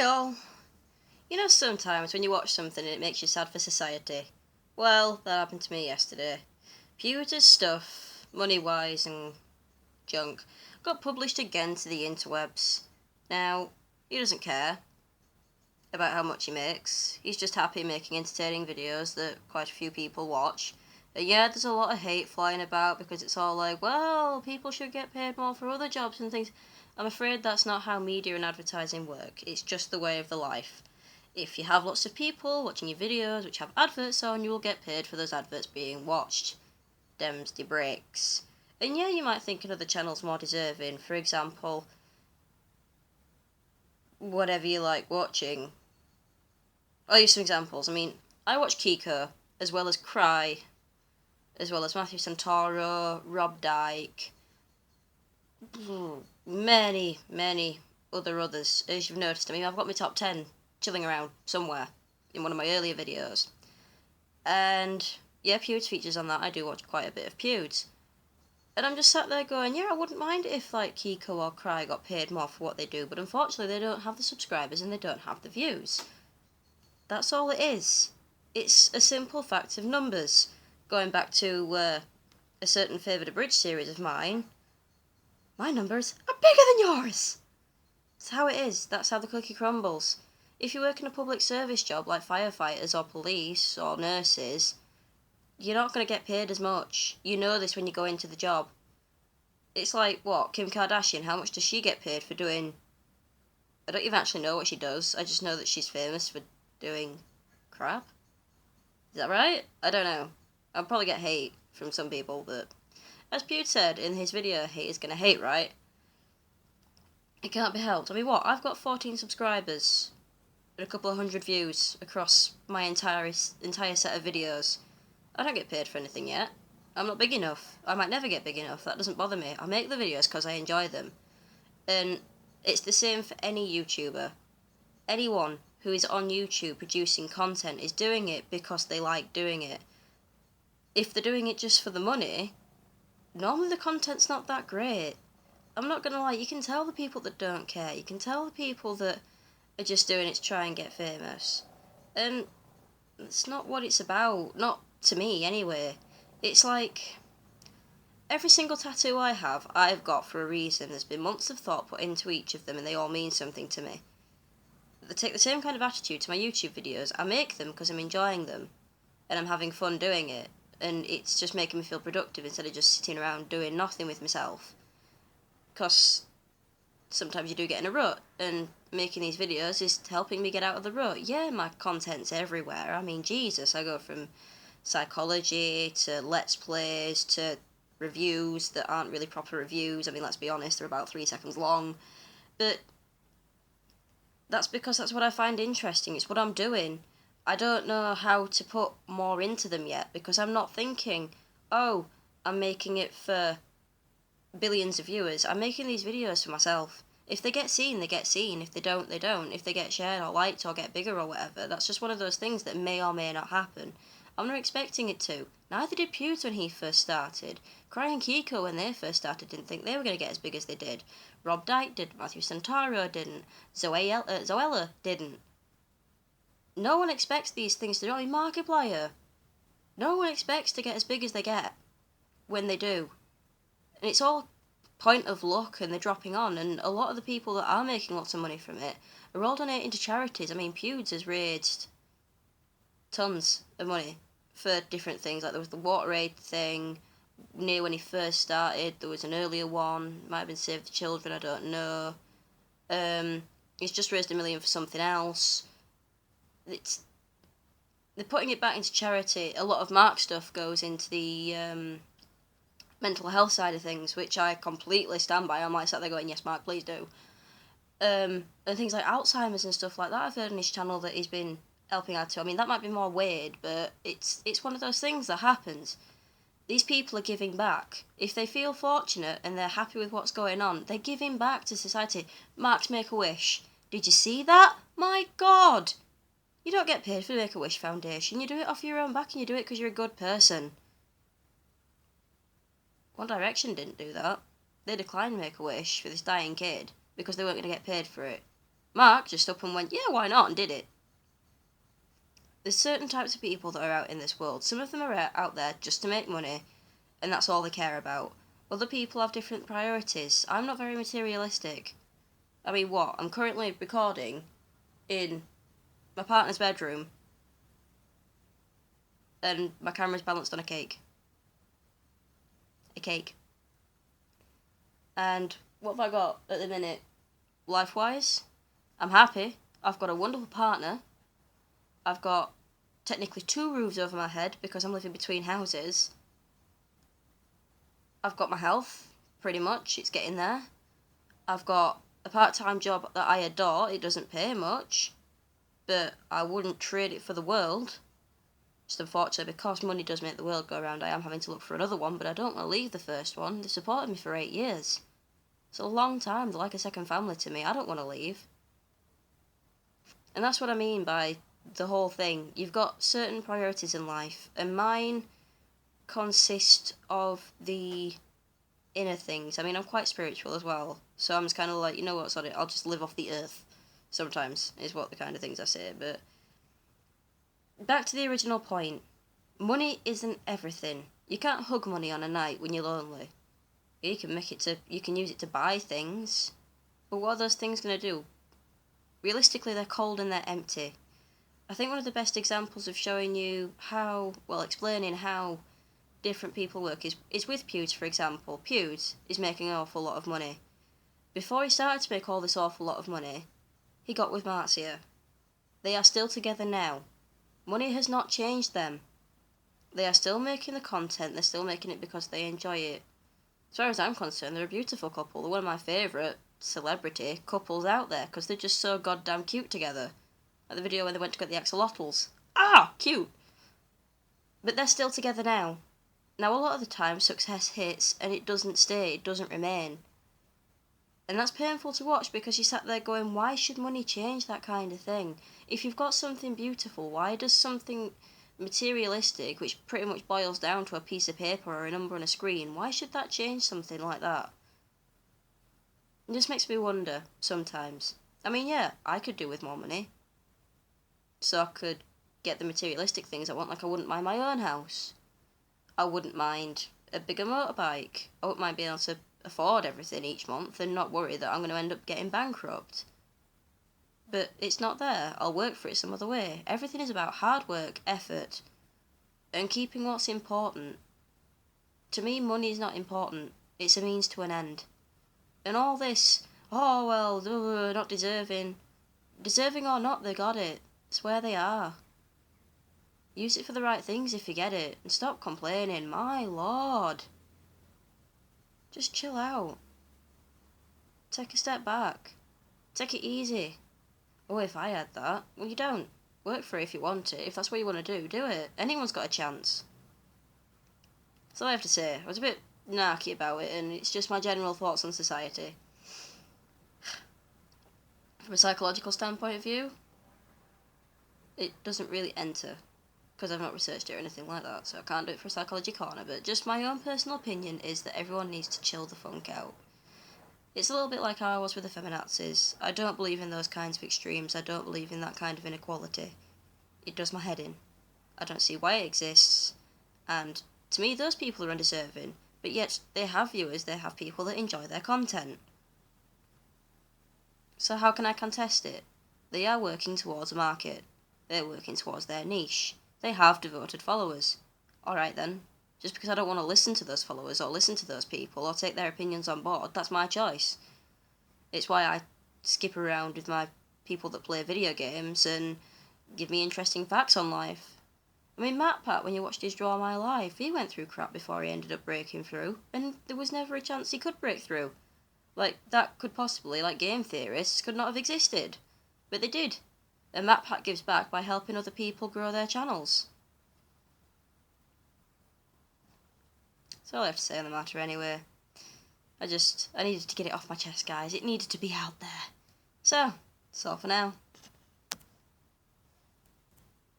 Hi all! You know sometimes when you watch something and it makes you sad for society? Well, that happened to me yesterday. Pewter's stuff, money-wise and junk, got published again to the interwebs. Now, he doesn't care about how much he makes. He's just happy making entertaining videos that quite a few people watch. And yeah, there's a lot of hate flying about because it's all like, well, people should get paid more for other jobs and things. I'm afraid that's not how media and advertising work. It's just the way of the life. If you have lots of people watching your videos which have adverts on, you will get paid for those adverts being watched. Dems de breaks. And yeah, you might think another channel's more deserving. For example, whatever you like watching. I'll use some examples. I watch Kiko, as well as Cry, as well as Matthew Santoro, Rob Dyke, many others. As you've noticed, I've got my top 10 chilling around somewhere in one of my earlier videos. And yeah, Pewds features on that. I do watch quite a bit of Pewds. And I'm just sat there going, yeah, I wouldn't mind if like Kiko or Cry got paid more for what they do, but unfortunately they don't have the subscribers and they don't have the views. That's all it is. It's a simple fact of numbers. Going back to a certain Favoured Abridged series of mine, my numbers are bigger than yours! That's how it is. That's how the cookie crumbles. If you work in a public service job like firefighters or police or nurses, you're not going to get paid as much. You know this when you go into the job. It's like, what, Kim Kardashian, how much does she get paid for doing... I don't even actually know what she does. I just know that she's famous for doing crap. Is that right? I don't know. I'll probably get hate from some people, but as Pewd said in his video, hate is gonna hate, right? It can't be helped. I've got 14 subscribers and a couple of hundred views across my entire set of videos. I don't get paid for anything yet. I'm not big enough. I might never get big enough. That doesn't bother me. I make the videos because I enjoy them. And it's the same for any YouTuber. Anyone who is on YouTube producing content is doing it because they like doing it. If they're doing it just for the money, normally the content's not that great. I'm not gonna lie, you can tell the people that don't care. You can tell the people that are just doing it to try and get famous. And it's not what it's about. Not to me, anyway. It's like... every single tattoo I have, I've got for a reason. There's been months of thought put into each of them and they all mean something to me. They take the same kind of attitude to my YouTube videos. I make them because I'm enjoying them. And I'm having fun doing it. And it's just making me feel productive instead of just sitting around doing nothing with myself. Because sometimes you do get in a rut, and making these videos is helping me get out of the rut. Yeah, my content's everywhere. Jesus, I go from psychology to let's plays to reviews that aren't really proper reviews. Let's be honest, they're about 3 seconds long. But that's because that's what I find interesting. It's what I'm doing. I don't know how to put more into them yet, because I'm not thinking, oh, I'm making it for billions of viewers. I'm making these videos for myself. If they get seen, they get seen. If they don't, they don't. If they get shared or liked or get bigger or whatever, that's just one of those things that may or may not happen. I'm not expecting it to. Neither did Pewds when he first started. Cry and Kiko, when they first started, didn't think they were going to get as big as they did. Rob Dyke didn't. Matthew Santoro didn't. Zoella didn't. No one expects these things to do. Markiplier. No one expects to get as big as they get when they do. And it's all point of luck and they're dropping on. And a lot of the people that are making lots of money from it are all donating to charities. Pewds has raised tons of money for different things. Like there was the water aid thing near when he first started. There was an earlier one. Might have been Save the Children, I don't know. He's just raised $1 million for something else. They're putting it back into charity. A lot of Mark stuff goes into the mental health side of things, which I completely stand by. I'm like sat there going, yes, Mark, please do. And things like Alzheimer's and stuff like that, I've heard on his channel that he's been helping out to. That might be more weird, but it's one of those things that happens. These people are giving back. If they feel fortunate and they're happy with what's going on, they're giving back to society. Mark's Make-A-Wish. Did you see that? My God! You don't get paid for the Make-A-Wish Foundation. You do it off your own back and you do it because you're a good person. One Direction didn't do that. They declined Make-A-Wish for this dying kid because they weren't going to get paid for it. Mark just up and went, yeah, why not, and did it. There's certain types of people that are out in this world. Some of them are out there just to make money, and that's all they care about. Other people have different priorities. I'm not very materialistic. I mean, what? I'm currently recording in my partner's bedroom, and my camera's balanced on a cake. A cake. And what have I got at the minute, life-wise? I'm happy. I've got a wonderful partner. I've got technically 2 roofs over my head because I'm living between houses. I've got my health, pretty much. It's getting there. I've got a part-time job that I adore. It doesn't pay much, but I wouldn't trade it for the world. Just unfortunately, because money does make the world go round, I am having to look for another one, but I don't want to leave the first one. They supported me for 8 years. It's a long time. They're like a second family to me. I don't want to leave. And that's what I mean by the whole thing. You've got certain priorities in life, and mine consist of the inner things. I mean, I'm quite spiritual as well, so I'm just kind of like, you know what, sorry, I'll just live off the earth sometimes, is what the kind of things I say. But back to the original point. Money isn't everything. You can't hug money on a night when you're lonely. You can use it to buy things, but what are those things going to do? Realistically, they're cold and they're empty. I think one of the best examples of showing you explaining how different people work is with Pewds, for example. Pewds is making an awful lot of money. Before he started to make all this awful lot of money, he got with Marcia. They are still together now. Money has not changed them. They are still making the content, they're still making it because they enjoy it. As far as I'm concerned, they're a beautiful couple. They're one of my favourite celebrity couples out there because they're just so goddamn cute together. Like the video when they went to get the axolotls. Ah, cute! But they're still together now. Now, a lot of the time, success hits and it doesn't stay, it doesn't remain. And that's painful to watch because you sat there going, why should money change that kind of thing? If you've got something beautiful, why does something materialistic, which pretty much boils down to a piece of paper or a number on a screen, why should that change something like that? It just makes me wonder sometimes. I mean, yeah, I could do with more money. So I could get the materialistic things I want, like I wouldn't mind my own house. I wouldn't mind a bigger motorbike. I wouldn't mind being able to afford everything each month and not worry that I'm going to end up getting bankrupt. But it's not there. I'll work for it some other way. Everything is about hard work, effort, and keeping what's important. To me, money is not important. It's a means to an end. And all this, not deserving. Deserving or not, they got it. It's where they are. Use it for the right things if you get it, and stop complaining. My lord. Just chill out. Take a step back. Take it easy. Oh, if I had that. Well, you don't. Work for it if you want it. If that's what you want to do it. Anyone's got a chance. That's all I have to say. I was a bit narky about it, and it's just my general thoughts on society. From a psychological standpoint of view, it doesn't really enter, because I've not researched it or anything like that, so I can't do it for a psychology corner, but just my own personal opinion is that everyone needs to chill the funk out. It's a little bit like how I was with the feminazis. I don't believe in those kinds of extremes. I don't believe in that kind of inequality. It does my head in. I don't see why it exists, and to me those people are undeserving, but yet they have viewers, they have people that enjoy their content. So how can I contest it? They are working towards a market. They're working towards their niche. They have devoted followers. Alright then. Just because I don't want to listen to those followers or listen to those people or take their opinions on board, that's my choice. It's why I skip around with my people that play video games and give me interesting facts on life. I mean, MatPat, when you watched his Draw My Life, he went through crap before he ended up breaking through, and there was never a chance he could break through. Like, that could possibly, like game theorists, could not have existed. But they did. And MatPat gives back by helping other people grow their channels. That's all I have to say on the matter anyway. I needed to get it off my chest, guys. It needed to be out there. So, that's all for now.